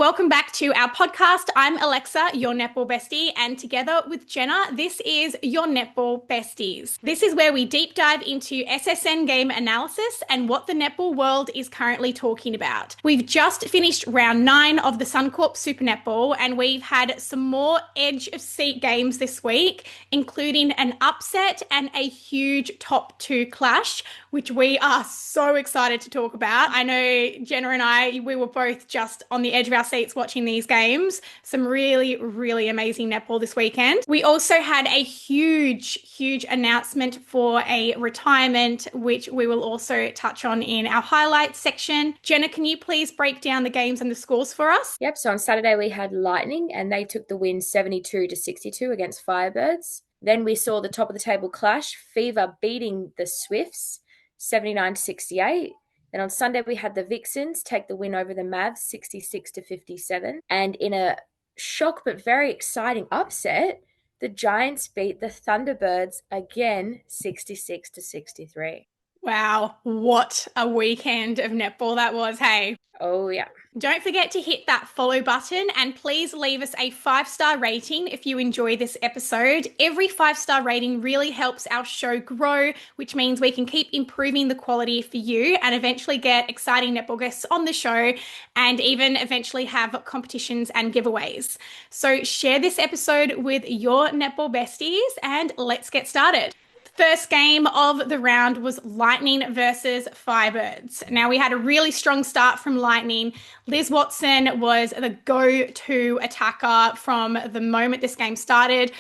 welcome back to our podcast. I'm Alexa, your netball bestie, and together with Jenna, this is your netball besties. This is where we deep dive into SSN game analysis and what the netball world is currently talking about. We've just finished round 9 of the Suncorp Super Netball, and we've had some more edge of seat games this week, including an upset and a huge top 2 clash, which we are so excited to talk about. I know Jenna and I, we were both just on the edge of our seats watching these games. Some really, really amazing netball this weekend. We also had a huge announcement for a retirement, which we will also touch on in our highlights section. Jenna, can you please break down the games and the scores for us? Yep, so on Saturday we had Lightning and they took the win 72-62 against Firebirds. Then we saw the top of the table clash, Fever beating the Swifts 79-68. Then on Sunday we had the Vixens take the win over the Mavs 66-57. And in a shock but very exciting upset, the Giants beat the Thunderbirds again 66-63. Wow, what a weekend of netball that was, hey? Oh, yeah. Don't forget to hit that follow button and please leave us a 5-star rating if you enjoy this episode. Every 5-star rating really helps our show grow, which means we can keep improving the quality for you and eventually get exciting netball guests on the show and even eventually have competitions and giveaways. So share this episode with your netball besties and let's get started. First game of the round was Lightning versus Firebirds. Now, we had a really strong start from Lightning. Liz Watson was the go-to attacker from the moment this game started.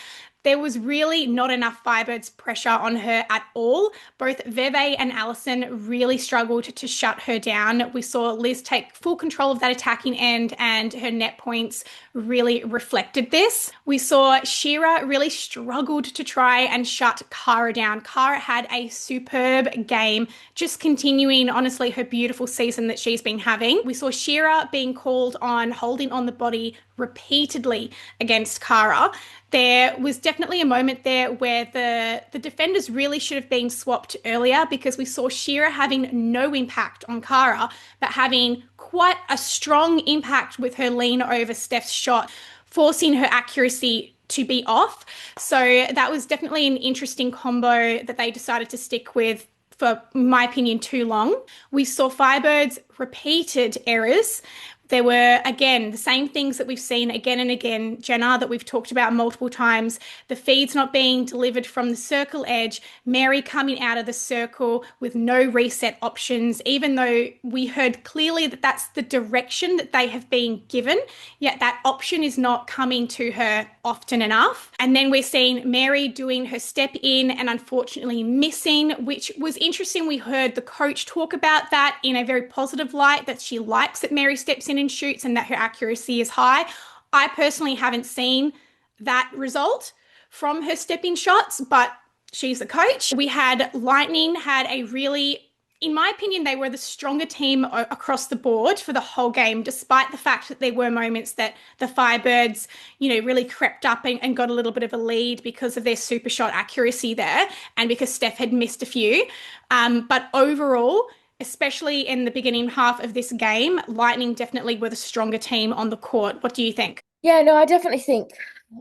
There was really not enough Firebirds pressure on her at all. Both Veve and Allison really struggled to shut her down. We saw Liz take full control of that attacking end and her net points really reflected this. We saw Shira really struggled to try and shut Kara down. Kara had a superb game, just continuing, honestly, her beautiful season that she's been having. We saw Shira being called on holding on the body repeatedly against Kara. There was definitely a moment there where the defenders really should have been swapped earlier because we saw Shira having no impact on Kara, but having quite a strong impact with her lean over Steph's shot, forcing her accuracy to be off. So that was definitely an interesting combo that they decided to stick with for, in my opinion, too long. We saw Firebirds repeated errors. There were, again, the same things that we've seen again and again, Jenna, that we've talked about multiple times. The feeds not being delivered from the circle edge, Mary coming out of the circle with no reset options, even though we heard clearly that that's the direction that they have been given, yet that option is not coming to her often enough. And then we're seeing Mary doing her step in and unfortunately missing, which was interesting. We heard the coach talk about that in a very positive light, that she likes that Mary steps in and shoots and that her accuracy is high. I personally haven't seen that result from her step-in shots, but she's the coach. We had Lightning had a really, in my opinion, they were the stronger team across the board for the whole game, despite the fact that there were moments that the Firebirds, really crept up and got a little bit of a lead because of their super shot accuracy there and because Steph had missed a few. But overall, especially in the beginning half of this game, Lightning definitely were the stronger team on the court. What do you think? Yeah, no, I definitely think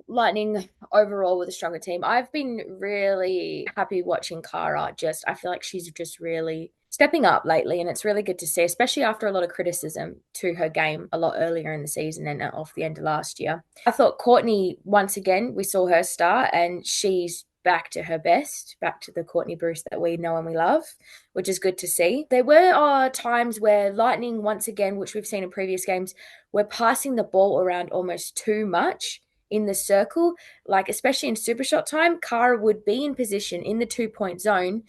Lightning overall were the stronger team. I've been really happy watching Kara. I feel like she's just really stepping up lately, and it's really good to see, especially after a lot of criticism to her game a lot earlier in the season and off the end of last year. I thought Courtney, once again, we saw her start, and she's back to her best, back to the Courtney Bruce that we know and we love, which is good to see. There were times where Lightning, once again, which we've seen in previous games, were passing the ball around almost too much in the circle, like especially in super shot time. Kara would be in position in the 2-point zone,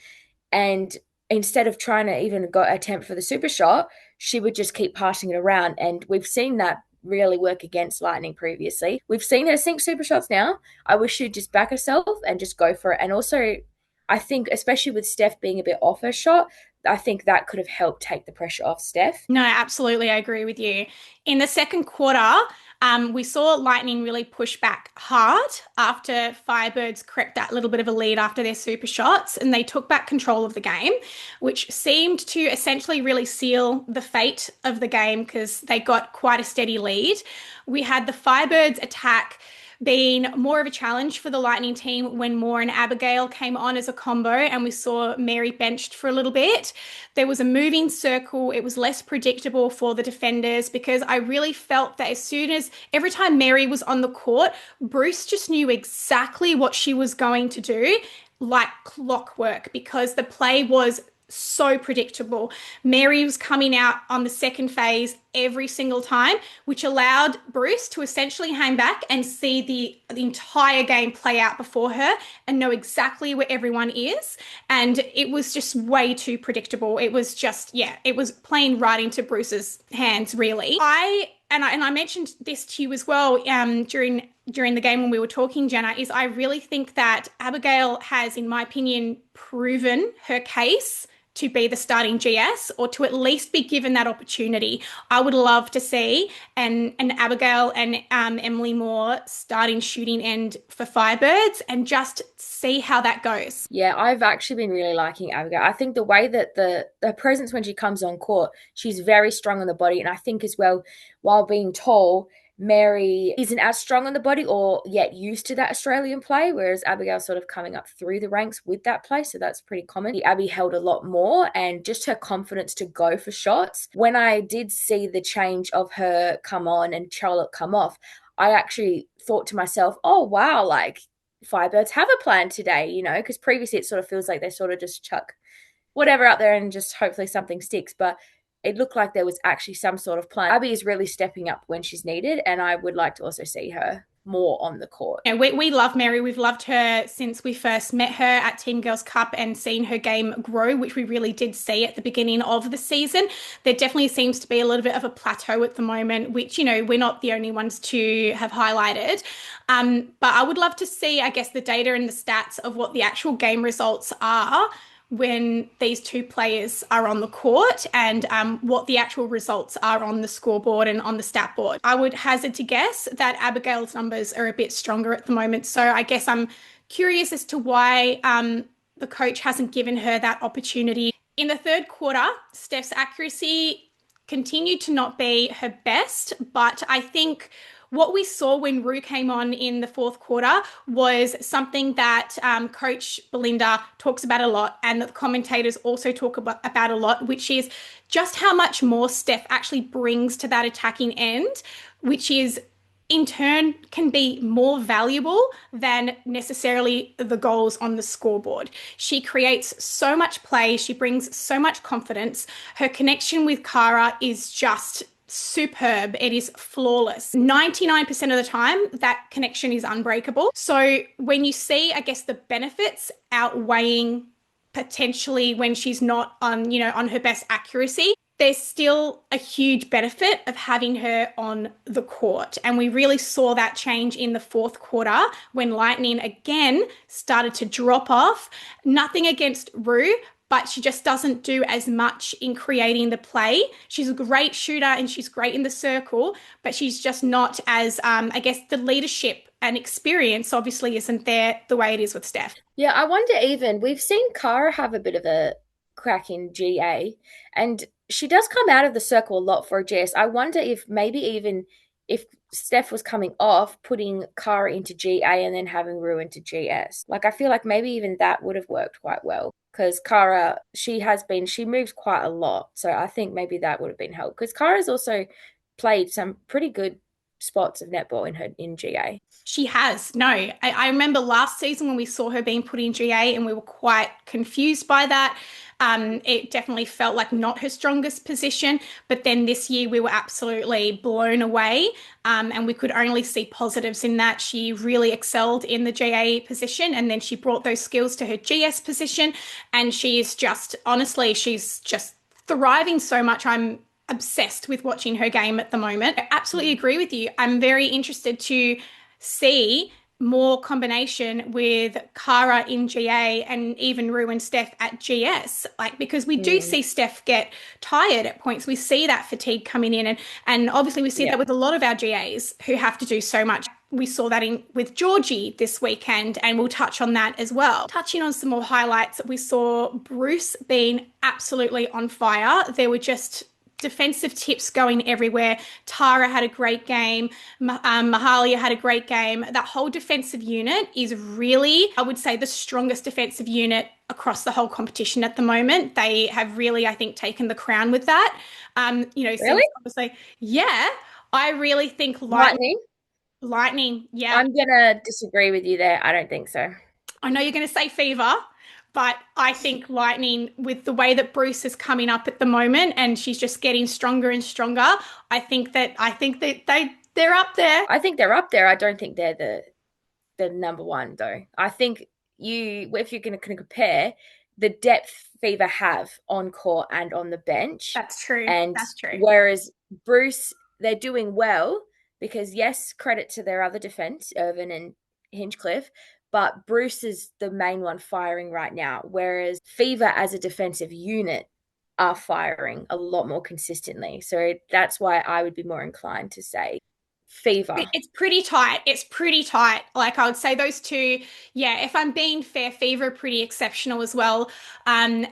and instead of trying to even go attempt for the super shot, she would just keep passing it around, and we've seen that really work against Lightning previously. We've seen her sink super shots now. I wish she'd just back herself and just go for it. And also, I think, especially with Steph being a bit off her shot, I think that could have helped take the pressure off Steph. No, absolutely. I agree with you. In the second quarter, We saw Lightning really push back hard after Firebirds crept that little bit of a lead after their super shots, and they took back control of the game, which seemed to essentially really seal the fate of the game because they got quite a steady lead. We had the Firebirds attack being more of a challenge for the Lightning team when Moore and Abigail came on as a combo, and we saw Mary benched for a little bit. There was a moving circle. It was less predictable for the defenders because I really felt that as soon as every time Mary was on the court, Bruce just knew exactly what she was going to do, like clockwork, because the play was so predictable. Mary was coming out on the second phase every single time, which allowed Bruce to essentially hang back and see the entire game play out before her and know exactly where everyone is. And it was just way too predictable. It was just, yeah, it was playing right into Bruce's hands, really. I mentioned this to you as well during the game when we were talking, Jenna, is I really think that Abigail has, in my opinion, proven her case to be the starting GS or to at least be given that opportunity. I would love to see an Abigail and Emily Moore starting shooting end for Firebirds and just see how that goes. Yeah, I've actually been really liking Abigail. I think the way that the presence when she comes on court, she's very strong on the body. And I think as well, while being tall, Mary isn't as strong on the body or yet used to that Australian play, whereas Abigail's sort of coming up through the ranks with that play. So that's pretty common. Abby held a lot more and just her confidence to go for shots. When I did see the change of her come on and Charlotte come off, I actually thought to myself, oh, wow, like Firebirds have a plan today, because previously it sort of feels like they sort of just chuck whatever out there and just hopefully something sticks. But it looked like there was actually some sort of plan. Abby is really stepping up when she's needed, and I would like to also see her more on the court. Yeah, we love Mary. We've loved her since we first met her at Team Girls Cup and seen her game grow, which we really did see at the beginning of the season. There definitely seems to be a little bit of a plateau at the moment, which, we're not the only ones to have highlighted. But I would love to see, I guess, the data and the stats of what the actual game results are when these two players are on the court and what the actual results are on the scoreboard and on the stat board. I would hazard to guess that Abigail's numbers are a bit stronger at the moment. So I guess I'm curious as to why the coach hasn't given her that opportunity. In the third quarter, Steph's accuracy continued to not be her best, but I think what we saw when Rue came on in the fourth quarter was something that Coach Belinda talks about a lot and that the commentators also talk about a lot, which is just how much more Steph actually brings to that attacking end, which is in turn can be more valuable than necessarily the goals on the scoreboard. She creates so much play. She brings so much confidence. Her connection with Kara is just superb. It is flawless. 99% of the time, that connection is unbreakable. So when you see, I guess, the benefits outweighing potentially when she's not on her best accuracy, there's still a huge benefit of having her on the court. And we really saw that change in the fourth quarter when Lightning again started to drop off. Nothing against Rue, but she just doesn't do as much in creating the play. She's a great shooter and she's great in the circle, but she's just not as, I guess, the leadership and experience obviously isn't there the way it is with Steph. Yeah, I wonder even, we've seen Kara have a bit of a crack in GA, and she does come out of the circle a lot for a GS. I wonder if maybe even if Steph was coming off, putting Kara into GA and then having Rue into GS. Like, I feel like maybe even that would have worked quite well. Because Kara, she moves quite a lot. So I think maybe that would have been helped. Because Kara's also played some pretty good spots of netball in GA. She has. No, I remember last season when we saw her being put in GA and we were quite confused by that. It definitely felt like not her strongest position, but then this year we were absolutely blown away, and we could only see positives in that. She really excelled in the GA position, and then she brought those skills to her GS position, and she is just, honestly, she's just thriving so much. I'm obsessed with watching her game at the moment. I absolutely agree with you. I'm very interested to see more combination with Cara in GA and even Rue and Steph at GS. Like, because we do Mm, see Steph get tired at points. We see that fatigue coming in. And obviously we see yeah. that with a lot of our GAs who have to do so much. We saw that in with Georgie this weekend, and we'll touch on that as well. Touching on some more highlights, we saw Bruce being absolutely on fire. There were just defensive tips going everywhere. Tara had a great game. Mahalia had a great game. That whole defensive unit is really, I would say, the strongest defensive unit across the whole competition at the moment. They have really, I think, taken the crown with that. Really? Since obviously, yeah, I really think Lightning? Lightning, yeah. I'm gonna disagree with you there. I don't think so. I know you're going to say Fever, but I think Lightning, with the way that Bruce is coming up at the moment, and she's just getting stronger and stronger, I think that they're up there. I think they're up there. I don't think they're the number one though. I think you if you're going to compare the depth Fever have on court and on the bench, That's true. and That's true. whereas Bruce, they're doing well because yes, credit to their other defense, Irvin and Hinchcliffe, but Bruce is the main one firing right now, whereas Fever as a defensive unit are firing a lot more consistently. So that's why I would be more inclined to say Fever. It's pretty tight. It's pretty tight. Like I would say those two, yeah, if I'm being fair, Fever are pretty exceptional as well. Um,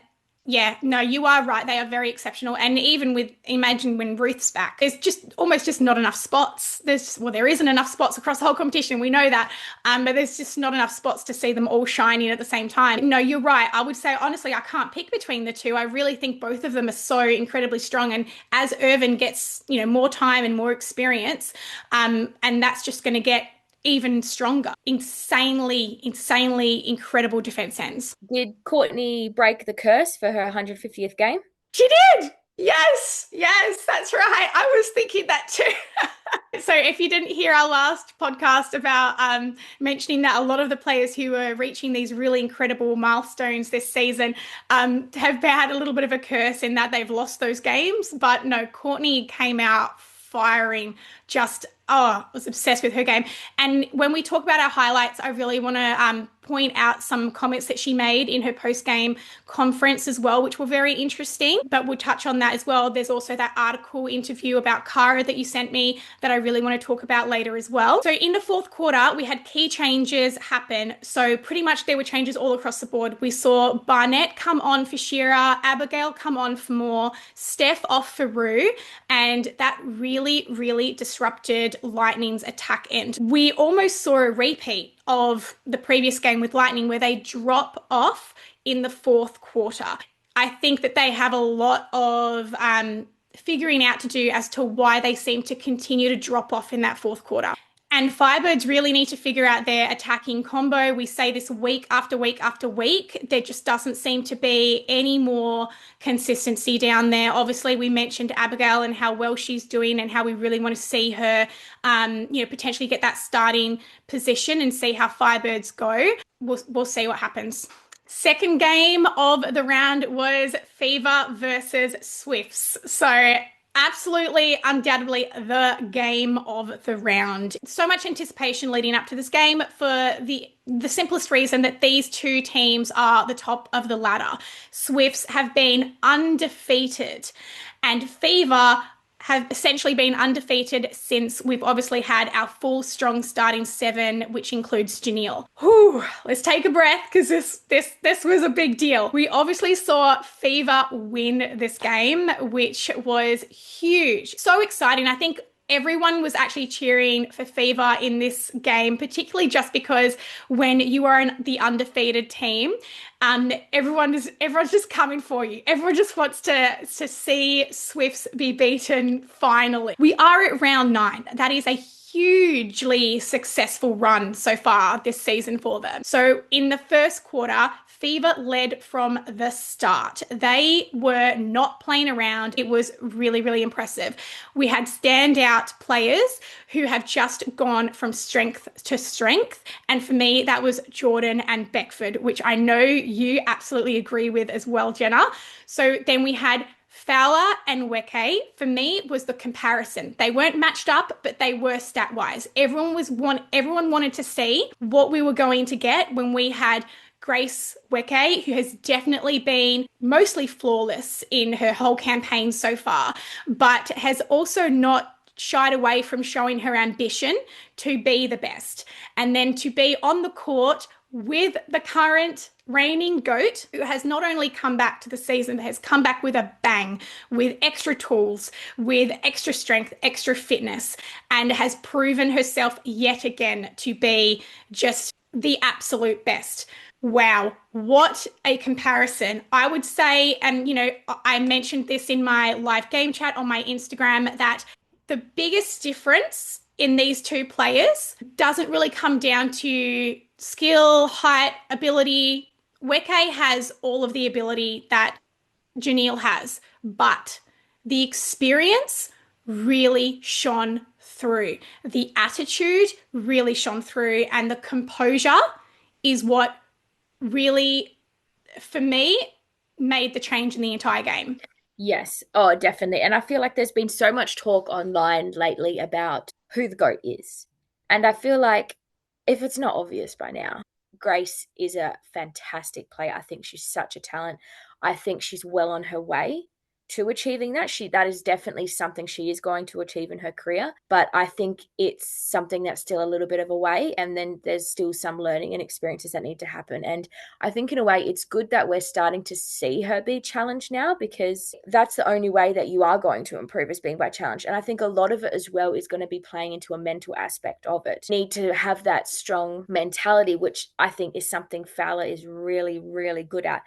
yeah, no, you are right. They are very exceptional. And even with imagine when Ruth's back, there's just almost just not enough spots. There isn't enough spots across the whole competition. We know that. But there's just not enough spots to see them all shining at the same time. No, you're right. I would say honestly, I can't pick between the two. I really think both of them are so incredibly strong. And as Irvin gets, more time and more experience, and that's just going to get even stronger. Insanely, insanely incredible defense ends. Did Courtney break the curse for her 150th game? She did. Yes, yes, that's right. I was thinking that too. So if you didn't hear our last podcast about mentioning that a lot of the players who were reaching these really incredible milestones this season have had a little bit of a curse in that they've lost those games. But no, Courtney came out firing, just I was obsessed with her game. And when we talk about our highlights, I really want to point out some comments that she made in her post-game conference as well, which were very interesting, but we'll touch on that as well. There's also that article interview about Cara that you sent me that I really want to talk about later as well. So in the fourth quarter, we had key changes happen. So pretty much there were changes all across the board. We saw Barnett come on for Shira, Abigail come on for Moore, Steph off for Rue, and that really, really disrupted Lightning's attack end. We almost saw a repeat of the previous game with Lightning where they drop off in the fourth quarter. I think that they have a lot of figuring out to do as to why they seem to continue to drop off in that fourth quarter. And Firebirds really need to figure out their attacking combo. We say this week after week after week. There just doesn't seem to be any more consistency down there. Obviously, we mentioned Abigail and how well she's doing and how we really want to see her, potentially get that starting position and see how Firebirds go. We'll see what happens. Second game of the round was Fever versus Swifts. So absolutely, undoubtedly, the game of the round. So much anticipation leading up to this game for the simplest reason that these two teams are the top of the ladder. Swifts have been undefeated, and Fever have essentially been undefeated since we've obviously had our full strong starting seven, which includes Janelle. Whew, let's take a breath because this was a big deal. We obviously saw Fever win this game, which was huge. So exciting. I think everyone was actually cheering for Fever in this game, particularly just because when you are the undefeated team, everyone's just coming for you. Everyone just wants to see Swifts be beaten finally. We are at round 9. That is a hugely successful run so far this season for them. So in the first quarter, Fever led from the start. They were not playing around. It was really, really impressive. We had standout players who have just gone from strength to strength. And for me, that was Jordan and Beckford, which I know you absolutely agree with as well, Jenna. So then we had Fowler and Weke, for me, was the comparison. They weren't matched up, but they were stat wise. Everyone wanted to see what we were going to get when we had Grace Weke, who has definitely been mostly flawless in her whole campaign so far, but has also not shied away from showing her ambition to be the best. And then to be on the court with the current reigning GOAT, who has not only come back to the season, but has come back with a bang, with extra tools, with extra strength, extra fitness, and has proven herself yet again to be just the absolute best. Wow, what a comparison. I would say, and I mentioned this in my live game chat on my Instagram, that the biggest difference in these two players doesn't really come down to skill, height, ability. Weke has all of the ability that Janelle has, but the experience really shone through. The attitude really shone through, and the composure is what really, for me, made the change in the entire game. Yes. Oh, definitely. And I feel like there's been so much talk online lately about who the GOAT is. And I feel like if it's not obvious by now, Grace is a fantastic player. I think she's such a talent. I think she's well on her way to achieving that. That is definitely something she is going to achieve in her career. But I think it's something that's still a little bit of a way. And then there's still some learning and experiences that need to happen. And I think in a way it's good that we're starting to see her be challenged now, because that's the only way that you are going to improve, is being by challenge. And I think a lot of it as well is going to be playing into a mental aspect of it. You need to have that strong mentality, which I think is something Fowler is really, really good at.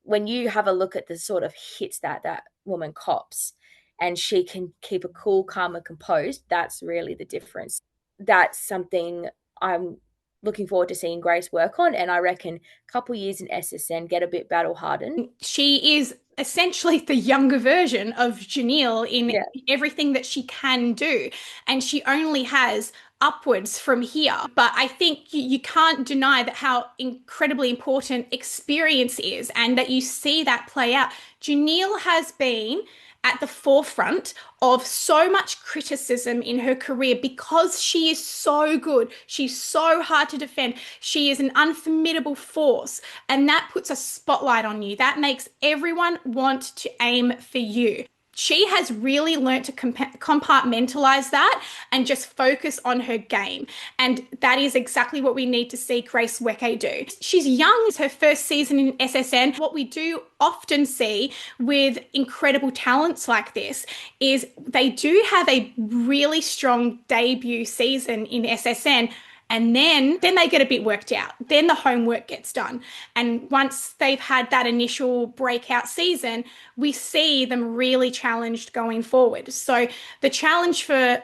When you have a look at the sort of hits that woman cops, and she can keep a cool, calm, and composed, that's really the difference. That's something I'm looking forward to seeing Grace work on. And I reckon a couple years in SSN, get a bit battle hardened. She is essentially the younger version of Janelle in Yeah. everything that she can do. And she only has upwards from here. But I think you can't deny that how incredibly important experience is, and that you see that play out. Janelle has been at the forefront of so much criticism in her career because she is so good. She's so hard to defend. She is an unformidable force, and that puts a spotlight on you. That makes everyone want to aim for you. She has really learnt to compartmentalize that and just focus on her game. And that is exactly what we need to see Grace Weke do. She's young, it's her first season in SSN. What we do often see with incredible talents like this is they do have a really strong debut season in SSN, and then they get a bit worked out. Then the homework gets done. And once they've had that initial breakout season, we see them really challenged going forward. So the challenge for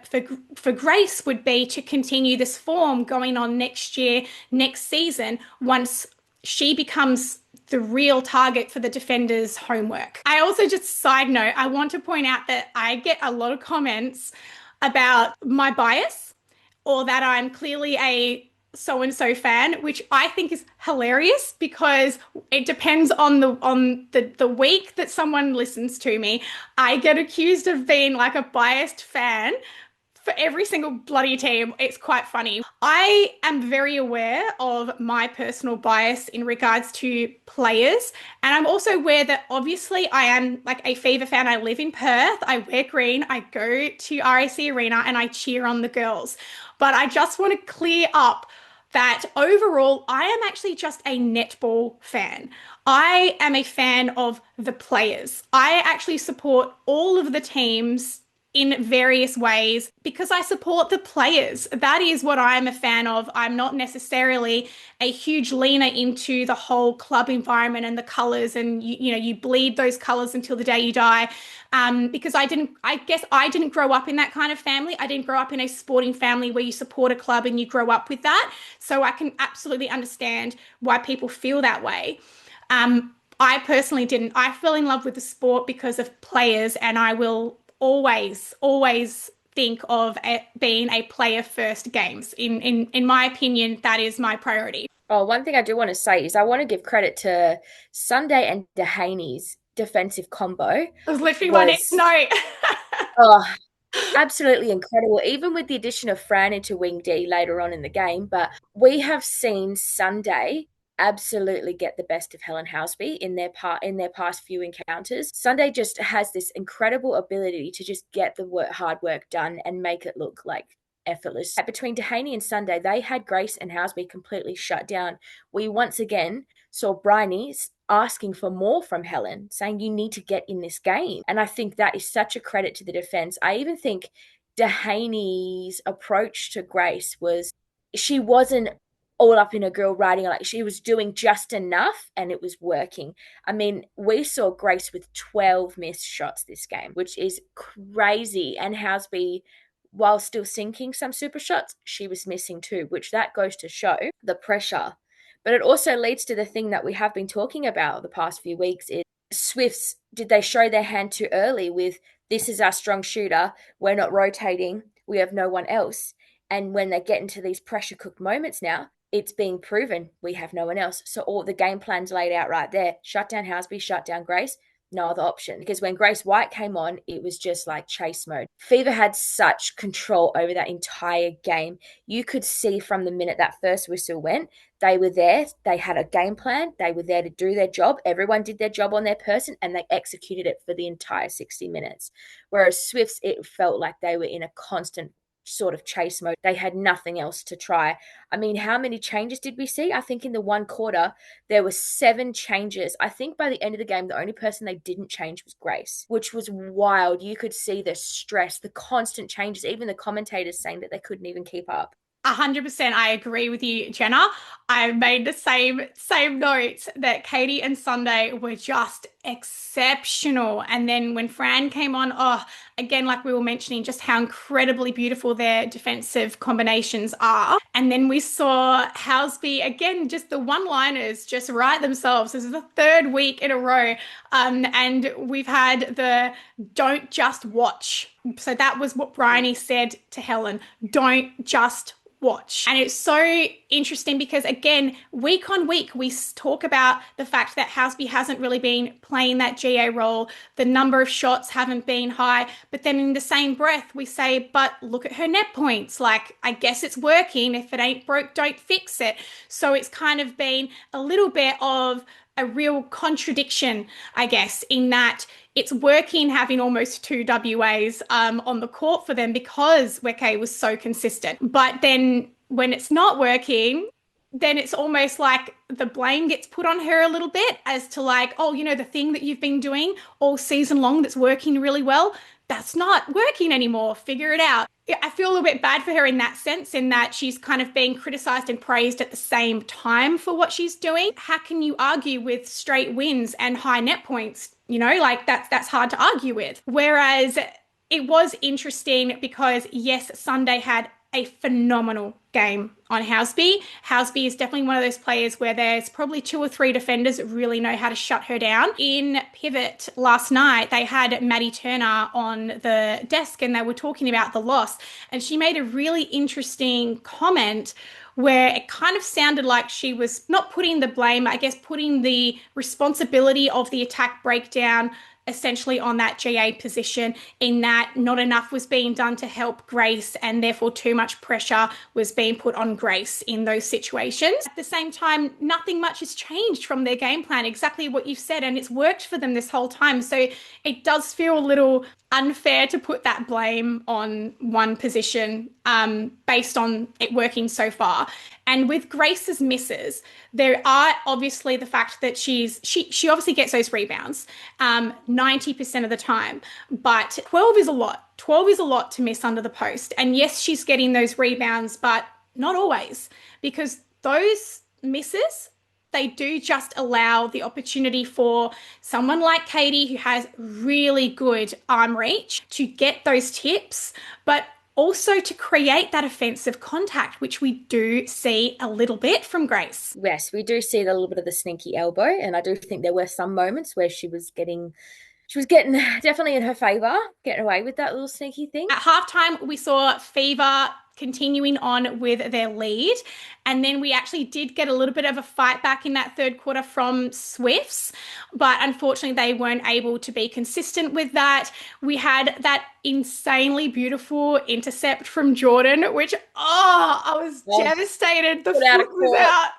Grace would be to continue this form going on next year, next season, once she becomes the real target for the defenders' homework. I also, just side note, I want to point out that I get a lot of comments about my bias, or that I'm clearly a so and so fan, which I think is hilarious because it depends on the week that someone listens to me. I get accused of being like a biased fan for every single bloody team. It's quite funny. I am very aware of my personal bias in regards to players. And I'm also aware that obviously I am like a Fever fan. I live in Perth. I wear green. I go to RAC Arena and I cheer on the girls. But I just want to clear up that overall, I am actually just a netball fan. I am a fan of the players. I actually support all of the teams in various ways because I support the players. That is what I'm a fan of. I'm not necessarily a huge leaner into the whole club environment and the colors, and you bleed those colors until the day you die. Because I guess I didn't grow up in that kind of family. I didn't grow up in a sporting family where you support a club and you grow up with that. So I can absolutely understand why people feel that way. I personally didn't. I fell in love with the sport because of players, and I will always think of it being a player first games. In my opinion, that is my priority. Oh, one thing I do want to say is I want to give credit to Sunday and Dehaney's defensive combo It was literally my next was, note. oh, absolutely incredible, even with the addition of Fran into wing D later on in the game. But we have seen Sunday absolutely get the best of Helen Housby in their past few encounters. Sunday just has this incredible ability to just get the hard work done and make it look like effortless. Between Dehaney and Sunday, they had Grace and Housby completely shut down. We once again saw Bryony asking for more from Helen, saying you need to get in this game. And I think that is such a credit to the defense. I even think Dehaney's approach to Grace was, she wasn't all up in a girl riding, like she was doing just enough and it was working. I mean, we saw Grace with 12 missed shots this game, which is crazy. And Housby, while still sinking some super shots, she was missing too, which that goes to show the pressure. But it also leads to the thing that we have been talking about the past few weeks is Swifts, did they show their hand too early with this is our strong shooter, we're not rotating, we have no one else. And when they get into these pressure cooked moments now, it's being proven we have no one else. So all the game plan's laid out right there. Shut down Housby, shut down Grace, no other option. Because when Grace White came on, it was just like chase mode. Fever had such control over that entire game. You could see from the minute that first whistle went, they were there. They had a game plan. They were there to do their job. Everyone did their job on their person and they executed it for the entire 60 minutes. Whereas Swifts, it felt like they were in a constant sort of chase mode. They had nothing else to try. I mean, how many changes did we see? I think in the one quarter, there were 7 changes. I think by the end of the game, the only person they didn't change was Grace, which was wild. You could see the stress, the constant changes, even the commentators saying that they couldn't even keep up. 100% I agree with you, Jenna. I made the same notes that Katie and Sunday were just exceptional. And then when Fran came on, oh, again, like we were mentioning, just how incredibly beautiful their defensive combinations are. And then we saw Housby again, just the one-liners just write themselves. This is the 3rd week in a row. And we've had the don't just watch. So that was what Bryony said to Helen. Don't just watch. And it's so interesting because, again, week on week, we talk about the fact that Housby hasn't really been playing that GA role. The number of shots haven't been high. But then in the same breath, we say, but look at her net points. Like, I guess it's working. If it ain't broke, don't fix it. So it's kind of been a little bit of a real contradiction, I guess, in that it's working having almost 2 WAs on the court for them because Weke was so consistent. But then when it's not working, then it's almost like the blame gets put on her a little bit as to like, oh, you know, the thing that you've been doing all season long that's working really well, that's not working anymore. Figure it out. I feel a little bit bad for her in that sense, in that she's kind of being criticized and praised at the same time for what she's doing. How can you argue with straight wins and high net points? You know, like that's hard to argue with. Whereas it was interesting because yes, Sunday had a phenomenal game on Housby. Housby is definitely one of those players where there's probably 2 or 3 defenders that really know how to shut her down. In Pivot last night, they had Maddie Turner on the desk and they were talking about the loss. And she made a really interesting comment where it kind of sounded like she was not putting the blame, I guess putting the responsibility of the attack breakdown essentially on that GA position, in that not enough was being done to help Grace and therefore too much pressure was being put on Grace in those situations. At the same time, nothing much has changed from their game plan, exactly what you've said, and it's worked for them this whole time. So it does feel a little unfair to put that blame on one position based on it working so far. And with Grace's misses, there are obviously the fact that she obviously gets those rebounds 90% of the time, but 12 is a lot. 12 is a lot to miss under the post. And yes, she's getting those rebounds, but not always, because those misses, they do just allow the opportunity for someone like Katie, who has really good arm reach, to get those tips, but also to create that offensive contact, which we do see a little bit from Grace. Yes, we do see a little bit of the sneaky elbow, and I do think there were some moments where she was getting definitely in her favor, getting away with that little sneaky thing. At halftime, we saw Fever continuing on with their lead. And then we actually did get a little bit of a fight back in that third quarter from Swifts, but unfortunately they weren't able to be consistent with that. We had that insanely beautiful intercept from Jordan, which, oh, I was Oh, devastated. The put out a foot was court. out.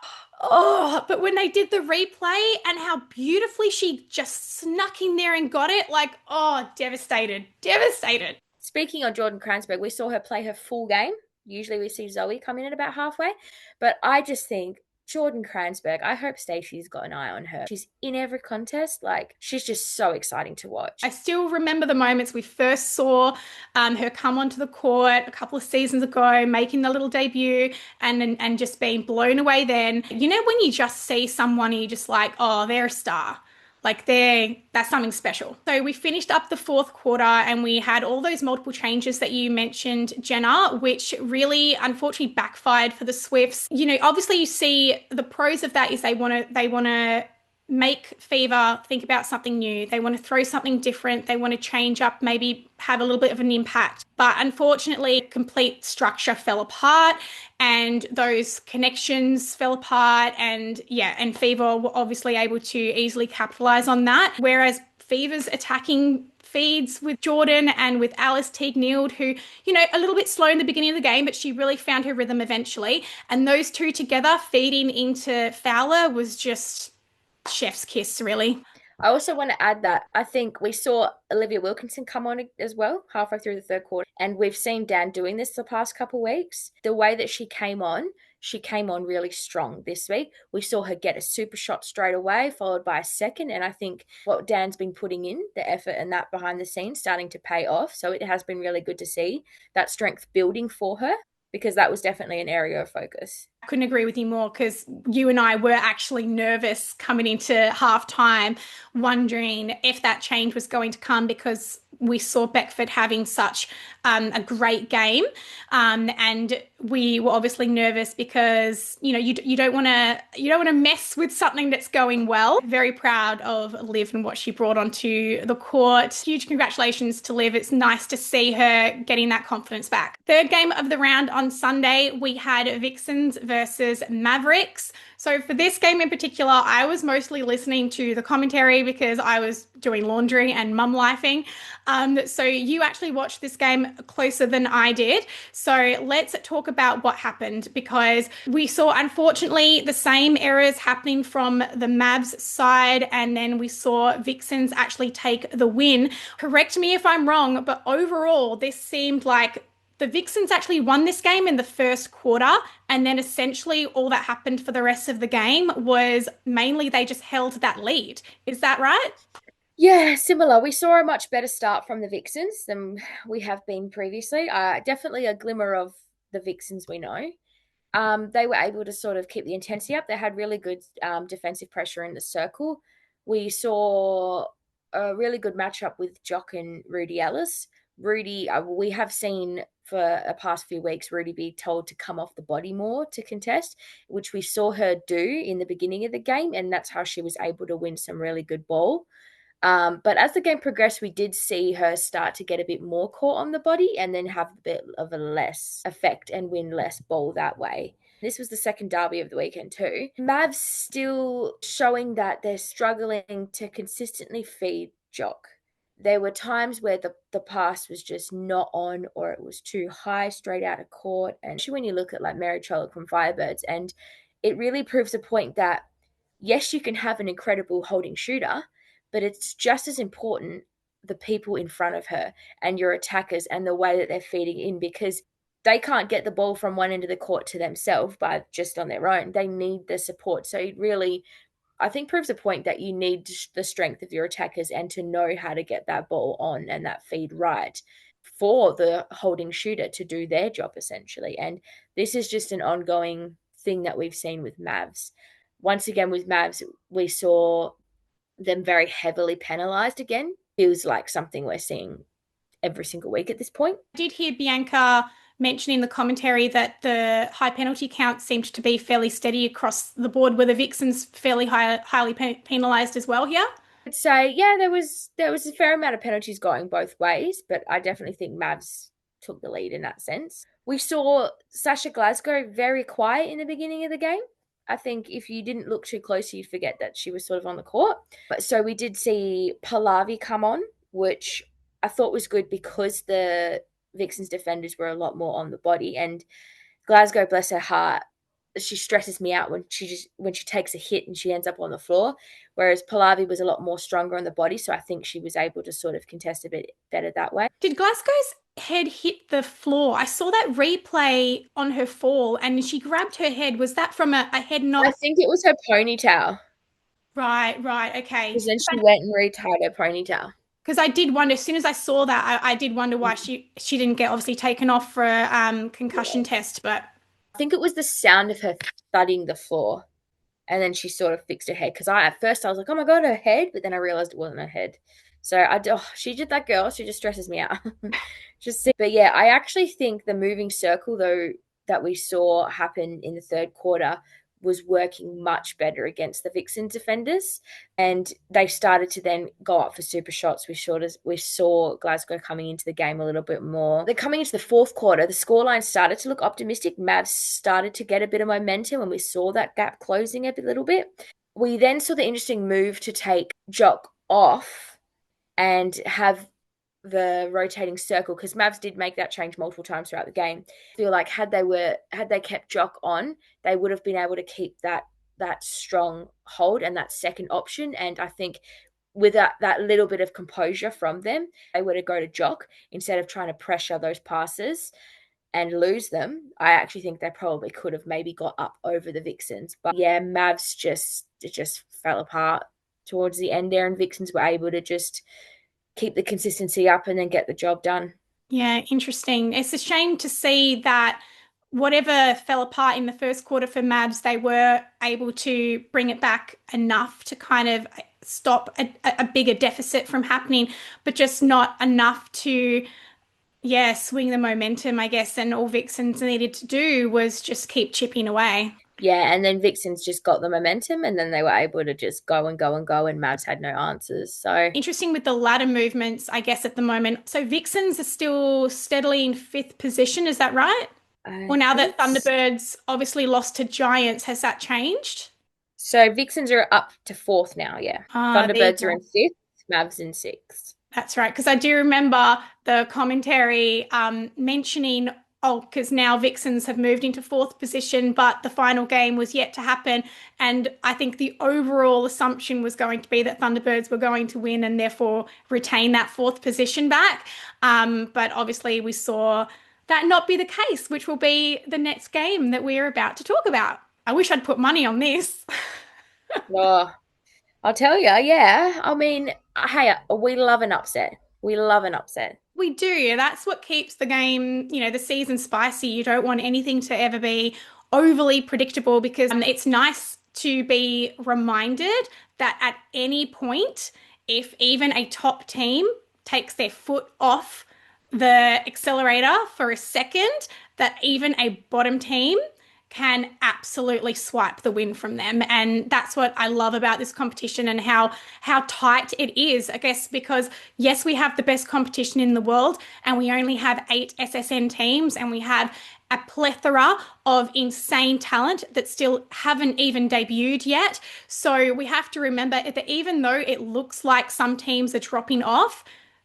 Oh, but when they did the replay and how beautifully she just snuck in there and got it, like, oh, devastated, devastated. Speaking of Jordan Kranzberg, we saw her play her full game. Usually we see Zoe come in at about halfway. But I just think Jordan Kranzberg, I hope Stacey's got an eye on her. She's in every contest. Like, she's just so exciting to watch. I still remember the moments we first saw her come onto the court a couple of seasons ago, making the little debut and just being blown away then. You know, when you just see someone and you're just like, oh, they're a star. Like that's something special. So we finished up the fourth quarter and we had all those multiple changes that you mentioned, Jenna, which really unfortunately backfired for the Swifts. You know, obviously you see the pros of that is they want to make Fever think about something new. They want to throw something different. They want to change up, maybe have a little bit of an impact. But unfortunately, complete structure fell apart and those connections fell apart. And yeah, and Fever were obviously able to easily capitalize on that. Whereas Fever's attacking feeds with Jordan and with Alice Teague-Nield, who, you know, a little bit slow in the beginning of the game, but she really found her rhythm eventually. And those two together feeding into Fowler was just chef's kiss, really. I also want to add that I think we saw Olivia Wilkinson come on as well halfway through the third quarter. And we've seen Dan doing this the past couple of weeks. The way that she came on really strong this week. We saw her get a super shot straight away, followed by a second. And I think what Dan's been putting in, the effort and that behind the scenes, starting to pay off. So it has been really good to see that strength building for her because that was definitely an area of focus. I couldn't agree with you more because you and I were actually nervous coming into halftime, wondering if that change was going to come because we saw Beckford having such a great game, and we were obviously nervous because you don't want to mess with something that's going well. Very proud of Liv and what she brought onto the court. Huge congratulations to Liv. It's nice to see her getting that confidence back. Third game of the round on Sunday, we had Vixens versus Mavericks. So for this game in particular, I was mostly listening to the commentary because I was doing laundry and mum lifing. So you actually watched this game closer than I did. So let's talk about what happened because we saw, unfortunately, the same errors happening from the Mavs side, and then we saw Vixens actually take the win. Correct me if I'm wrong, but overall, this seemed like the Vixens actually won this game in the first quarter, and then essentially all that happened for the rest of the game was mainly they just held that lead. Is that right? Yeah, similar. We saw a much better start from the Vixens than we have been previously. Definitely a glimmer of the Vixens we know. They were able to sort of keep the intensity up. They had really good defensive pressure in the circle. We saw a really good matchup with Jock and Rudy Ellis. Rudy, we have seen for the past few weeks, Rudy be told to come off the body more to contest, which we saw her do in the beginning of the game, and that's how she was able to win some really good ball. But as the game progressed, we did see her start to get a bit more caught on the body and then have a bit of a less effect and win less ball that way. This was the second derby of the weekend too. Mavs still showing that they're struggling to consistently feed Jock. There were times where the pass was just not on or it was too high straight out of court. And especially when you look at like Mary Trollope from Firebirds, and it really proves a point that yes, you can have an incredible holding shooter, but it's just as important the people in front of her and your attackers and the way that they're feeding in because they can't get the ball from one end of the court to themselves by just on their own. They need the support. So it really, I think, proves a point that you need the strength of your attackers and to know how to get that ball on and that feed right for the holding shooter to do their job essentially. And this is just an ongoing thing that we've seen with Mavs. Once again, with Mavs, we saw them very heavily penalized again. Feels like something we're seeing every single week at this point. I did hear Bianca mention in the commentary that the high penalty count seemed to be fairly steady across the board. Were the Vixens fairly highly penalised as well here? I'd say, yeah, there was a fair amount of penalties going both ways, but I definitely think Mavs took the lead in that sense. We saw Sasha Glasgow very quiet in the beginning of the game. I think if you didn't look too close, you'd forget that she was sort of on the court. But so we did see Pallavi come on, which I thought was good because the Vixens defenders were a lot more on the body. And Glasgow, bless her heart, she stresses me out when she takes a hit and she ends up on the floor. Whereas Pallavi was a lot more stronger on the body, so I think she was able to sort of contest a bit better that way. Did Glasgow's head hit the floor? I saw that replay on her fall and she grabbed her head. Was that from a head I knock? think it was her ponytail. Right, right, okay. Because then she went and retied her ponytail. Because I did wonder, as soon as I saw that, I did wonder why she didn't get obviously taken off for a concussion Yeah. test. But I think it was the sound of her thudding the floor. And then she sort of fixed her head. Because at first I was like, oh my God, her head. But then I realized it wasn't her head. So she did that girl. She just stresses me out. But yeah, I actually think the moving circle, though, that we saw happen in the third quarter was working much better against the Vixen defenders, and they started to then go up for super shots. We saw Glasgow coming into the game a little bit more. They're coming into the fourth quarter. The scoreline started to look optimistic. Mavs started to get a bit of momentum, and we saw that gap closing a little bit. We then saw the interesting move to take Jock off and have the rotating circle, because Mavs did make that change multiple times throughout the game. I feel like had they kept Jock on, they would have been able to keep that strong hold and that second option. And I think with that little bit of composure from them, they were to go to Jock instead of trying to pressure those passes and lose them. I actually think they probably could have maybe got up over the Vixens. But yeah, Mavs just fell apart towards the end there, and Vixens were able to just keep the consistency up and then get the job done. yeah, interesting. It's a shame to see that whatever fell apart in the first quarter for Mavs, they were able to bring it back enough to kind of stop a bigger deficit from happening, but just not enough to, yeah, swing the momentum, I guess. And all Vixens needed to do was just keep chipping away. Yeah, and then Vixens just got the momentum, and then they were able to just go and go and go, and Mavs had no answers. So Interesting with the ladder movements, I guess, at the moment. So Vixens are still steadily in fifth position, is that right? I Well, now that think Thunderbirds obviously lost to Giants, has that changed? so. Vixens are up to fourth now. Yeah, Ah, there you Thunderbirds are go. in fifth, Mavs in sixth. That's right. Because I do remember the commentary mentioning, oh, because now Vixens have moved into fourth position, but the final game was yet to happen. And I think the overall assumption was going to be that Thunderbirds were going to win and therefore retain that fourth position back. But obviously, we saw that not be the case, which will be the next game that we are about to talk about. I wish I'd put money on this. Oh, I'll tell you. Yeah, I mean, hey, we love an upset. We love an upset. We do. That's what keeps the game, the season spicy. You don't want anything to ever be overly predictable because it's nice to be reminded that at any point, if even a top team takes their foot off the accelerator for a second, that even a bottom team can absolutely swipe the win from them. And that's what I love about this competition and how tight it is. I guess because yes, we have the best competition in the world and we only have 8 SSN teams and we have a plethora of insane talent that still haven't even debuted yet. So we have to remember that even though it looks like some teams are dropping off,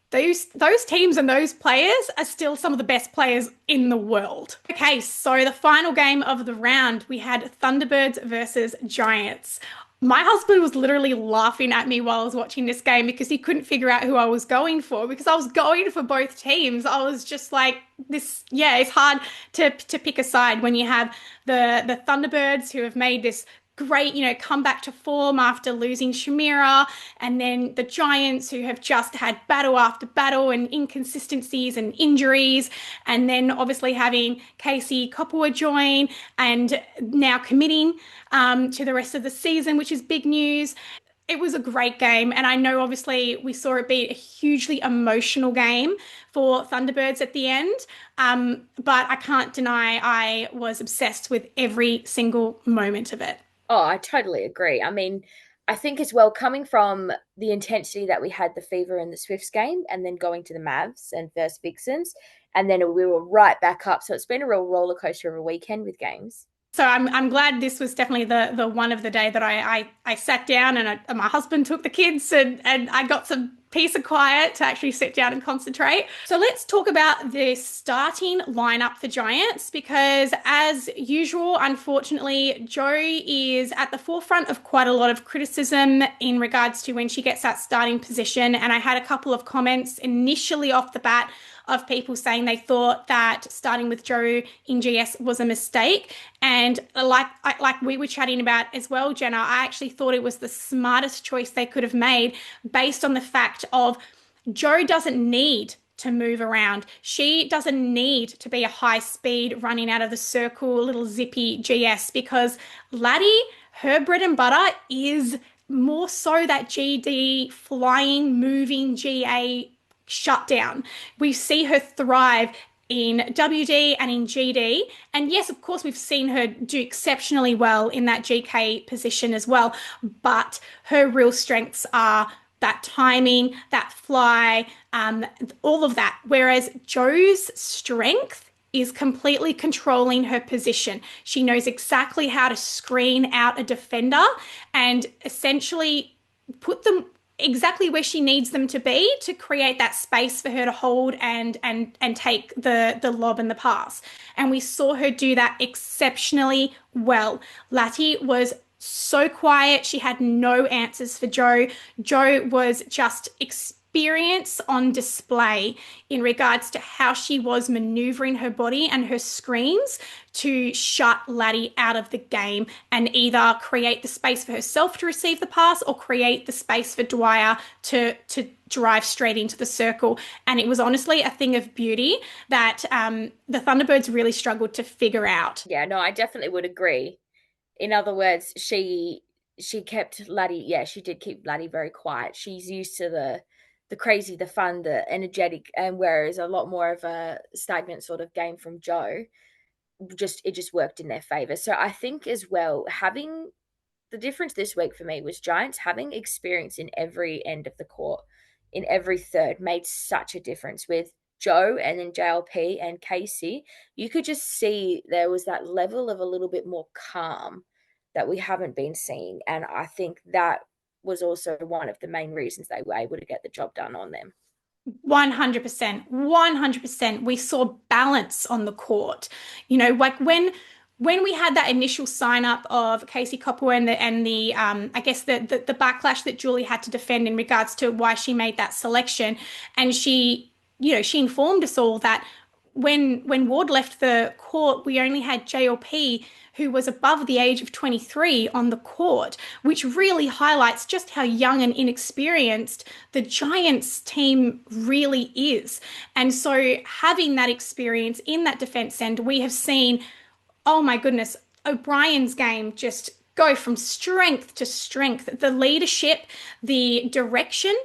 those teams and those players are still some of the best players in the world. Okay, so the final game of the round, we had Thunderbirds versus Giants. My husband was literally laughing at me while I was watching this game because he couldn't figure out who I was going for because I was going for both teams. I was just like, this, yeah, it's hard to pick a side when you have the Thunderbirds who have made this great, comeback to form after losing Shamira, and then the Giants who have just had battle after battle and inconsistencies and injuries, and then obviously having Casey Coppola join and now committing to the rest of the season, which is big news. It was a great game, and I know obviously we saw it be a hugely emotional game for Thunderbirds at the end. But I can't deny I was obsessed with every single moment of it. Oh, I totally agree. I mean, I think as well, coming from the intensity that we had the Fever and the Swifts game, and then going to the Mavs and versus Vixens, and then we were right back up. So it's been a real roller coaster of a weekend with games. So I'm glad this was definitely the one of the day that I sat down and my husband took the kids and I got some peace and quiet to actually sit down and concentrate. So let's talk about the starting lineup for Giants because as usual, unfortunately, Jo is at the forefront of quite a lot of criticism in regards to when she gets that starting position. And I had a couple of comments initially off the bat of people saying they thought that starting with Jo in GS was a mistake. And like we were chatting about as well, Jenna, I actually thought it was the smartest choice they could have made based on the fact of Jo doesn't need to move around. She doesn't need to be a high speed running out of the circle, little zippy GS because Laddie, her bread and butter is more so that GD flying, moving GA shutdown. We see her thrive in WD and in GD. And yes, of course, we've seen her do exceptionally well in that GK position as well. But her real strengths are that timing, that fly, all of that. Whereas Jo's strength is completely controlling her position. She knows exactly how to screen out a defender and essentially put them exactly where she needs them to be to create that space for her to hold and take the lob and the pass. And we saw her do that exceptionally well. Lati was so quiet. She had no answers for Jo. Jo was just experience on display in regards to how she was maneuvering her body and her screens to shut Laddie out of the game and either create the space for herself to receive the pass or create the space for Dwyer to drive straight into the circle. And it was honestly a thing of beauty that the Thunderbirds really struggled to figure out. Yeah, no, I definitely would agree. In other words, she kept Laddie, yeah, she did keep Laddie very quiet. She's used to the crazy, the fun, the energetic, and whereas a lot more of a stagnant sort of game from Jo, just it just worked in their favor. So I think as well, having the difference this week for me was Giants having experience in every end of the court, in every third, made such a difference with Jo and then JLP and Casey. You could just see there was that level of a little bit more calm that we haven't been seeing. And I think that was also one of the main reasons they were able to get the job done on them. 100%, 100%. We saw balance on the court. You know, like when we had that initial sign up of Casey Copper and the I guess the backlash that Julie had to defend in regards to why she made that selection, and she, you know, she informed us all that when Ward left the court, we only had JLP who was above the age of 23 on the court, which really highlights just how young and inexperienced the Giants team really is. And so having that experience in that defense end, we have seen, oh my goodness, O'Brien's game just go from strength to strength. The leadership, the direction,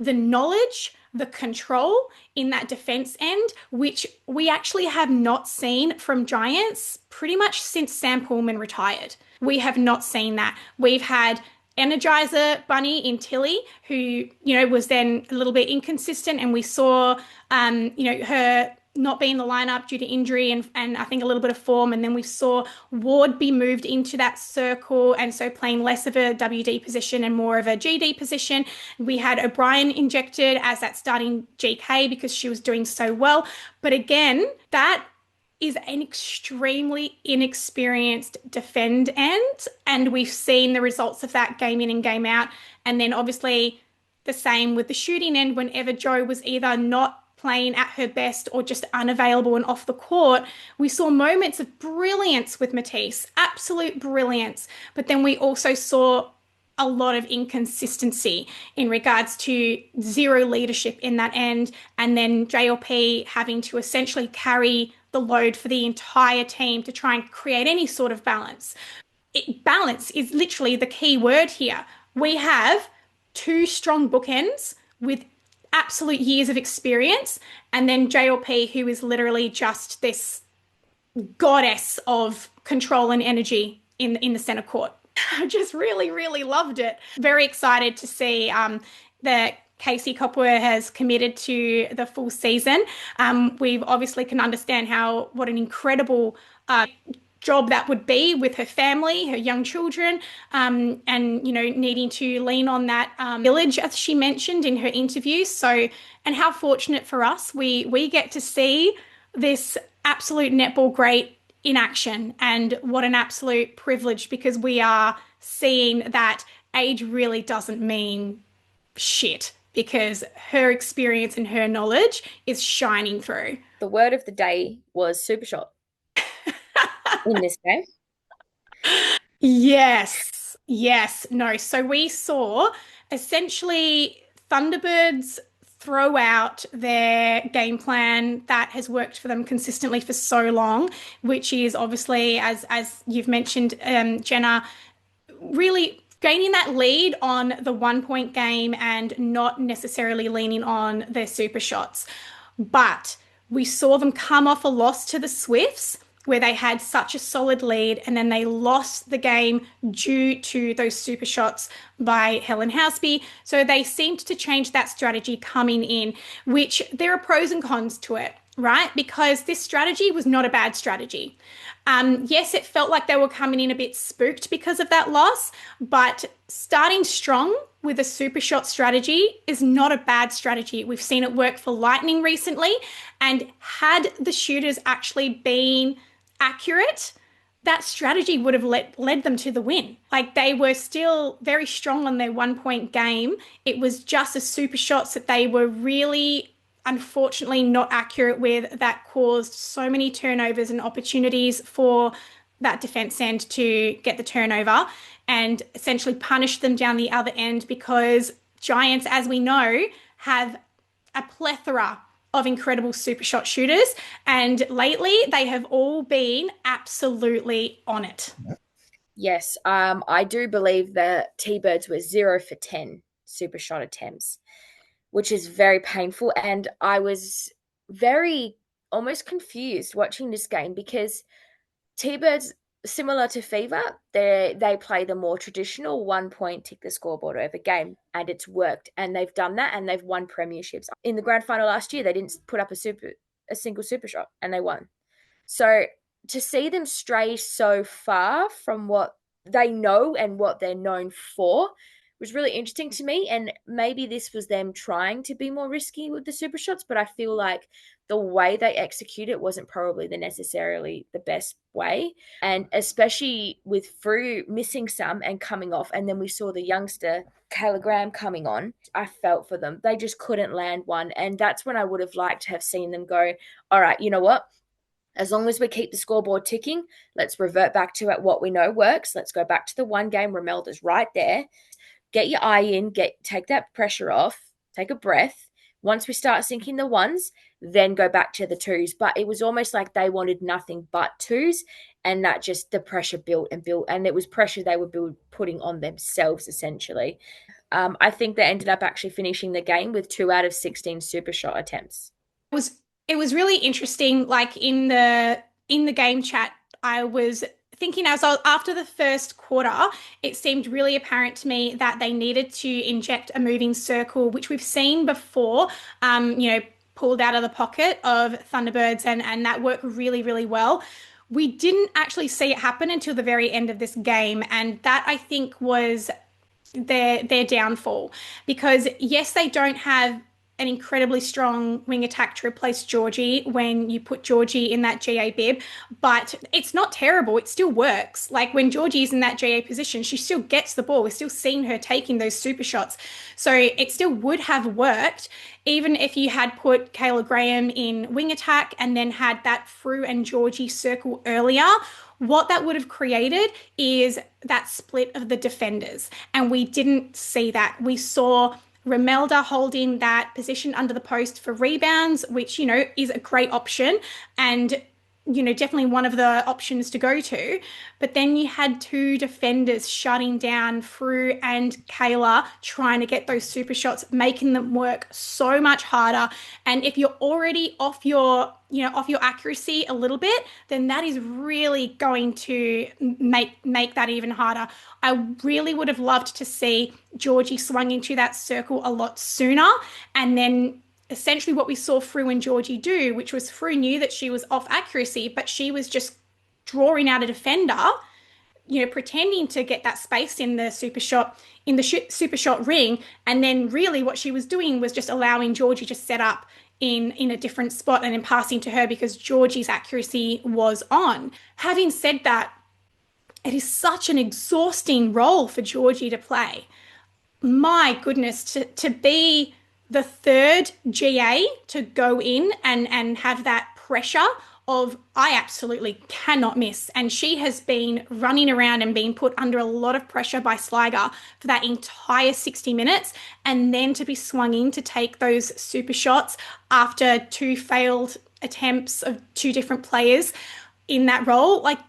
the knowledge, the control in that defense end, which we actually have not seen from Giants pretty much since Sam Pullman retired. We have not seen that. We've had Energizer Bunny in Tilly, who, you know, was then a little bit inconsistent, and we saw, you know, her not be in the lineup due to injury and I think a little bit of form. And then we saw Ward be moved into that circle and so playing less of a WD position and more of a GD position. We had O'Brien injected as that starting GK because she was doing so well. But again, that is an extremely inexperienced defend end. And we've seen the results of that game in and game out. And then obviously the same with the shooting end whenever Jo was either not playing at her best or just unavailable and off the court, we saw moments of brilliance with Matisse, absolute brilliance. But then we also saw a lot of inconsistency in regards to zero leadership in that end, and then JLP having to essentially carry the load for the entire team to try and create any sort of balance. Balance is literally the key word here. We have two strong bookends with absolute years of experience, and then JLP, who is literally just this goddess of control and energy in the center court. I just really, really loved it. Very excited to see the Casey Copper has committed to the full season. We've obviously can understand how what an incredible job that would be with her family, her young children, and needing to lean on that village as she mentioned in her interview. So, and how fortunate for us we get to see this absolute netball great in action, and what an absolute privilege because we are seeing that age really doesn't mean shit because her experience and her knowledge is shining through. The word of the day was super shot in this game. Yes, yes, no. So we saw essentially Thunderbirds throw out their game plan that has worked for them consistently for so long, which is obviously, as you've mentioned, Jenna, really gaining that lead on the 1 point game and not necessarily leaning on their super shots. But we saw them come off a loss to the Swifts where they had such a solid lead and then they lost the game due to those super shots by Helen Houseby. So they seemed to change that strategy coming in, which there are pros and cons to it, right? Because this strategy was not a bad strategy. Yes, it felt like they were coming in a bit spooked because of that loss, but starting strong with a super shot strategy is not a bad strategy. We've seen it work for Lightning recently, and had the shooters actually been accurate, that strategy would have led them to the win. Like they were still very strong on their 1 point game. It was just the super shots that they were really unfortunately not accurate with that caused so many turnovers and opportunities for that defense end to get the turnover and essentially punish them down the other end because Giants, as we know, have a plethora of incredible super shot shooters. And lately, they have all been absolutely on it. Yes, I do believe that T-Birds were 0 for 10 super shot attempts, which is very painful. And I was very almost confused watching this game because T-Birds, similar to Fever, they play the more traditional 1 point tick the scoreboard over game, and it's worked. And they've done that, and they've won premierships. In the grand final last year, they didn't put up a single super shot, and they won. So to see them stray so far from what they know and what they're known for was really interesting to me. And maybe this was them trying to be more risky with the super shots, but I feel like the way they execute it wasn't probably the necessarily the best way. And especially with Frew missing some and coming off, and then we saw the youngster Kayla Graham coming on, I felt for them. They just couldn't land one. And that's when I would have liked to have seen them go, all right, you know what? As long as we keep the scoreboard ticking, let's revert back to what we know works. Let's go back to the one game. Romelda's right there. Get your eye in, take that pressure off, take a breath. Once we start sinking the ones, then go back to the twos. But it was almost like they wanted nothing but twos, and that just the pressure built and built, and it was pressure they were putting on themselves essentially. I think they ended up actually finishing the game with 2 out of 16 super shot attempts. was it was really interesting. Like in the game chat, I was thinking as after the first quarter, it seemed really apparent to me that they needed to inject a moving circle, which we've seen before. Pulled out of the pocket of Thunderbirds, and that worked really, really well. We didn't actually see it happen until the very end of this game, and that I think was their downfall because yes, they don't have an incredibly strong wing attack to replace Georgie when you put Georgie in that GA bib, but it's not terrible. It still works. Like when Georgie's in that GA position, she still gets the ball. We're still seeing her taking those super shots. So it still would have worked even if you had put Kayla Graham in wing attack and then had that Frew and Georgie circle earlier. What that would have created is that split of the defenders. And we didn't see that. We saw Romelda holding that position under the post for rebounds, which, is a great option. And definitely one of the options to go to. But then you had two defenders shutting down Fru and Kayla, trying to get those super shots, making them work so much harder. And if you're already off your accuracy a little bit, then that is really going to make that even harder. I really would have loved to see Georgie swung into that circle a lot sooner, and then essentially what we saw Fru and Georgie do, which was Fru knew that she was off accuracy, but she was just drawing out a defender, pretending to get that space in the super shot ring, and then really what she was doing was just allowing Georgie to set up in a different spot and then passing to her because Georgie's accuracy was on. Having said that, it is such an exhausting role for Georgie to play. My goodness, to be the third GA to go in and have that pressure of I absolutely cannot miss. And she has been running around and being put under a lot of pressure by Sligo for that entire 60 minutes. And then to be swung in to take those super shots after two failed attempts of two different players in that role. Like,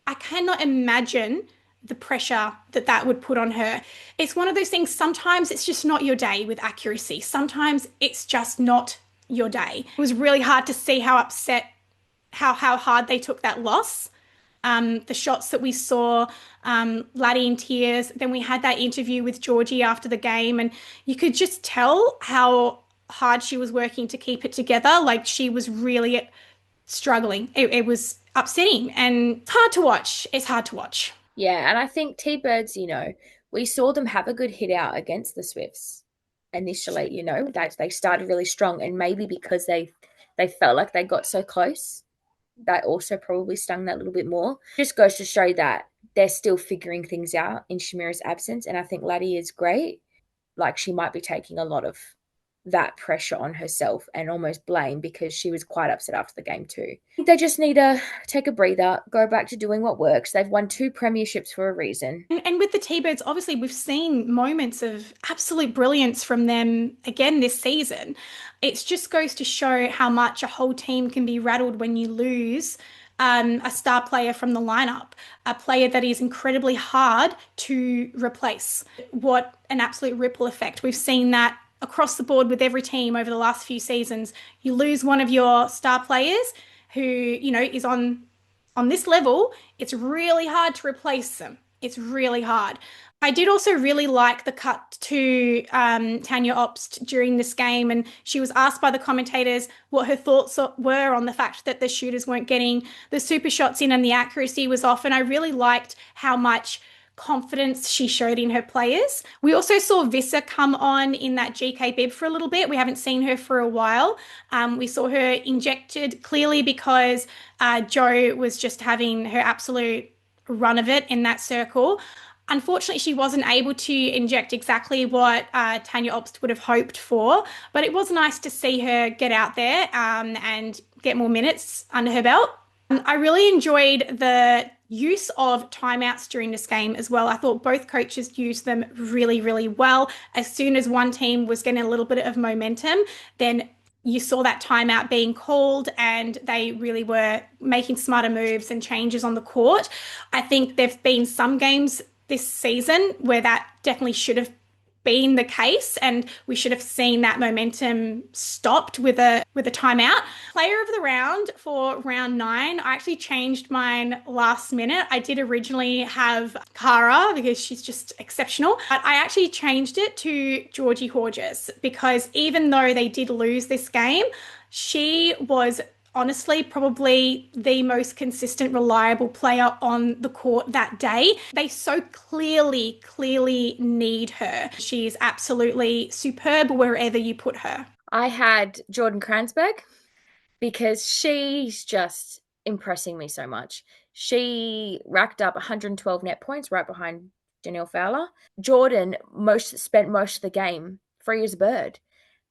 I cannot imagine the pressure that that would put on her. It's one of those things, sometimes it's just not your day with accuracy. Sometimes it's just not your day. It was really hard to see how upset, how hard they took that loss. The shots that we saw, Laddie in tears. Then we had that interview with Georgie after the game, and you could just tell how hard she was working to keep it together. Like she was really struggling. It was upsetting and it's hard to watch. It's hard to watch. Yeah, and I think T-Birds, we saw them have a good hit out against the Swifts initially, that they started really strong, and maybe because they felt like they got so close, that also probably stung that little bit more. Just goes to show that they're still figuring things out in Shamira's absence, and I think Laddie is great. Like she might be taking a lot of that pressure on herself and almost blame because she was quite upset after the game too. They just need to take a breather, go back to doing what works. They've won two premierships for a reason. And with the T-Birds, obviously, we've seen moments of absolute brilliance from them again this season. It just goes to show how much a whole team can be rattled when you lose a star player from the lineup, a player that is incredibly hard to replace. What an absolute ripple effect. We've seen that across the board with every team over the last few seasons. You lose one of your star players who, is on this level, it's really hard to replace them. It's really hard. I did also really like the cut to Tanya Obst during this game, and she was asked by the commentators what her thoughts were on the fact that the shooters weren't getting the super shots in and the accuracy was off. And I really liked how much confidence she showed in her players. We also saw Vissa come on in that GK bib for a little bit. We haven't seen her for a while. We saw her injected clearly because Joe was just having her absolute run of it in that circle. Unfortunately, she wasn't able to inject exactly what Tanya Obst would have hoped for, but it was nice to see her get out there and get more minutes under her belt. I really enjoyed the use of timeouts during this game as well. I thought both coaches used them really, really well. As soon as one team was getting a little bit of momentum, then you saw that timeout being called and they really were making smarter moves and changes on the court. I think there've been some games this season where that definitely should have been the case and we should have seen that momentum stopped with a timeout. Player of the round for round 9, I actually changed mine last minute. I did originally have Cara because she's just exceptional, but I actually changed it to Georgie Horges because even though they did lose this game, she was honestly probably the most consistent, reliable player on the court that day. They so clearly need her. She is absolutely superb wherever you put her. I had Jordan Kranzberg because she's just impressing me so much. She racked up 112 net points right behind Danielle Fowler. Jordan spent most of the game free as a bird.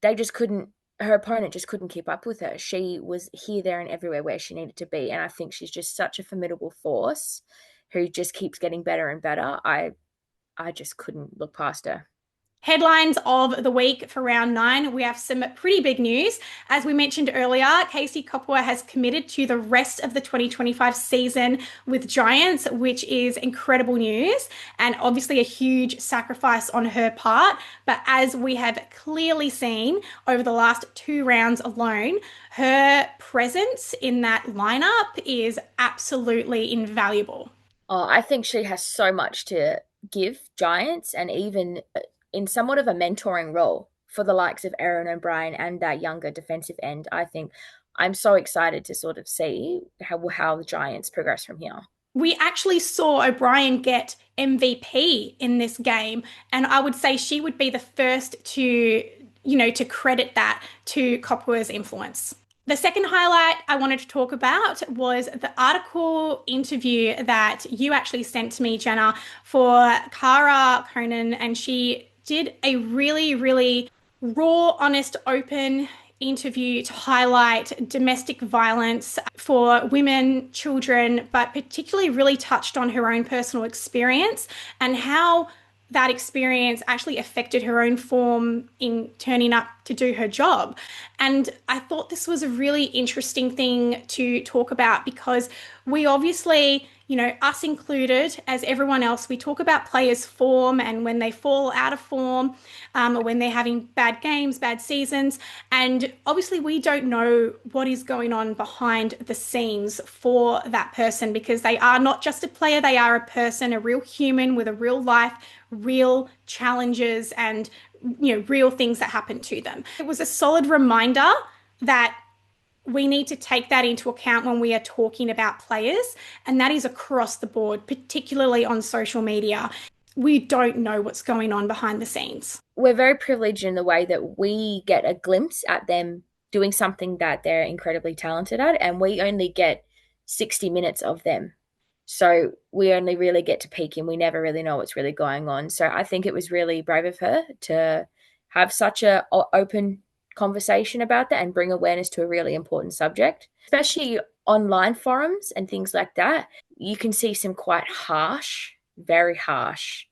They just couldn't Her opponent just couldn't keep up with her. She was here, there, and everywhere where she needed to be. And I think she's just such a formidable force who just keeps getting better and better. I just couldn't look past her. Headlines of the week for round nine. We have some pretty big news. As we mentioned earlier, Casey Coppola has committed to the rest of the 2025 season with Giants, which is incredible news and obviously a huge sacrifice on her part. But as we have clearly seen over the last two rounds alone, her presence in that lineup is absolutely invaluable. Oh, I think she has so much to give Giants and even in somewhat of a mentoring role for the likes of Erin O'Brien and that younger defensive end. I think I'm so excited to sort of see how the Giants progress from here. We actually saw O'Brien get MVP in this game, and I would say she would be the first to credit that to Coppora's influence. The second highlight I wanted to talk about was the article interview that you actually sent to me, Jenna, for Cara Conan, and she did a really, really raw, honest, open interview to highlight domestic violence for women, children, but particularly really touched on her own personal experience and how that experience actually affected her own form in turning up to do her job. And I thought this was a really interesting thing to talk about because we obviously, us included, as everyone else, we talk about players' form and when they fall out of form, or when they're having bad games, bad seasons. And obviously, we don't know what is going on behind the scenes for that person because they are not just a player, they are a person, a real human with a real life, real challenges, and real things that happen to them. It was a solid reminder that we need to take that into account when we are talking about players, and that is across the board, particularly on social media. We don't know what's going on behind the scenes. We're very privileged in the way that we get a glimpse at them doing something that they're incredibly talented at, and we only get 60 minutes of them. So we only really get to peek and we never really know what's really going on. So I think it was really brave of her to have such a open conversation about that and bring awareness to a really important subject, especially online forums and things like that. You can see some quite harsh, very harsh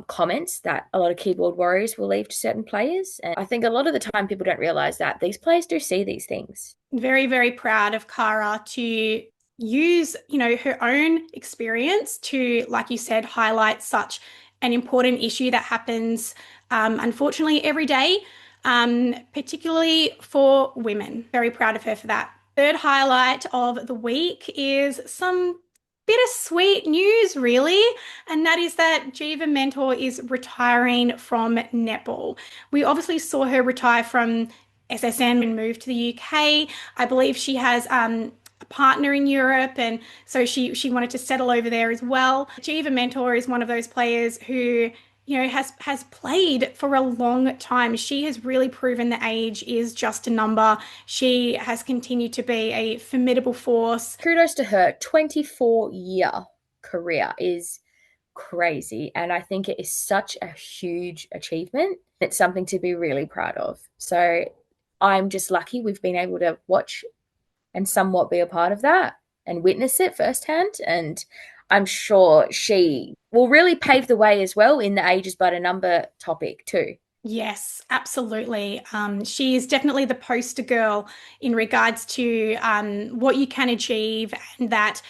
comments that a lot of keyboard warriors will leave to certain players. And I think a lot of the time people don't realize that these players do see these things. Very, very proud of Cara to use, her own experience to, like you said, highlight such an important issue that happens, unfortunately, every day, particularly for women. Very proud of her for that. Third highlight of the week is some bittersweet news, really, and that is that Jiva Mentor is retiring from netball. We obviously saw her retire from SSN and move to the UK. I believe she has a partner in Europe, and so she wanted to settle over there as well. Jiva Mentor is one of those players who has played for a long time. She has really proven that age is just a number. She has continued to be a formidable force. Kudos to her. 24-year career is crazy, and I think it is such a huge achievement. It's something to be really proud of. So I'm just lucky we've been able to watch and somewhat be a part of that and witness it firsthand. And I'm sure she will really pave the way as well in the age is but a number topic too. Yes, absolutely. She is definitely the poster girl in regards to what you can achieve, and that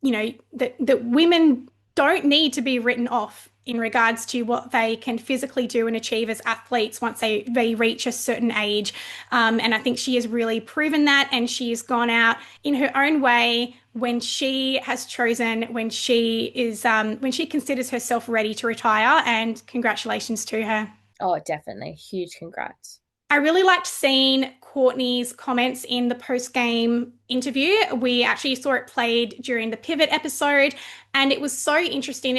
that women don't need to be written off in regards to what they can physically do and achieve as athletes once they reach a certain age. And I think she has really proven that, and she has gone out in her own way when she has chosen, when she considers herself ready to retire. And congratulations to her. Oh, definitely. Huge congrats. I really liked seeing Courtney's comments in the post-game interview. We actually saw it played during the pivot episode, and it was so interesting.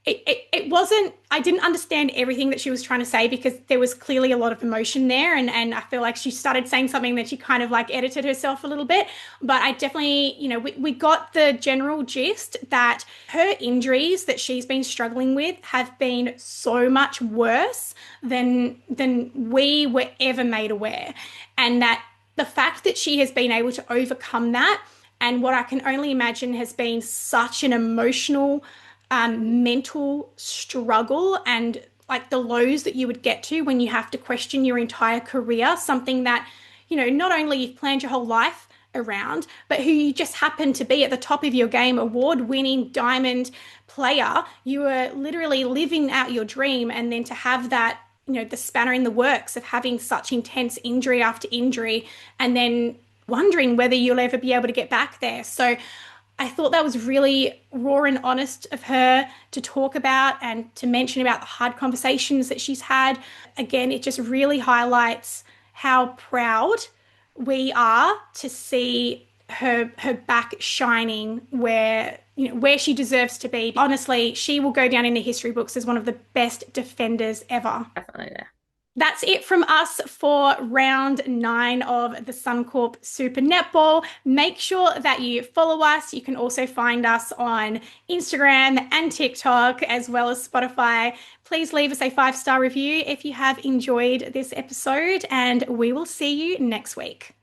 It wasn't, I didn't understand everything that she was trying to say because there was clearly a lot of emotion there. And I feel like she started saying something that she kind of like edited herself a little bit. But I definitely, we got the general gist that her injuries that she's been struggling with have been so much worse than we were ever made aware. And that the fact that she has been able to overcome that, and what I can only imagine has been such an emotional mental struggle and like the lows that you would get to when you have to question your entire career, something that, not only you've planned your whole life around, but who you just happen to be at the top of your game, award-winning diamond player. You were literally living out your dream, and then to have that, the spanner in the works of having such intense injury after injury, and then wondering whether you'll ever be able to get back there. So I thought that was really raw and honest of her to talk about and to mention about the hard conversations that she's had. Again, it just really highlights how proud we are to see her back shining where she deserves to be. Honestly, she will go down in the history books as one of the best defenders ever. Definitely there. That's it from us for round 9 of the Suncorp Super Netball. Make sure that you follow us. You can also find us on Instagram and TikTok, as well as Spotify. Please leave us a 5-star review if you have enjoyed this episode, and we will see you next week.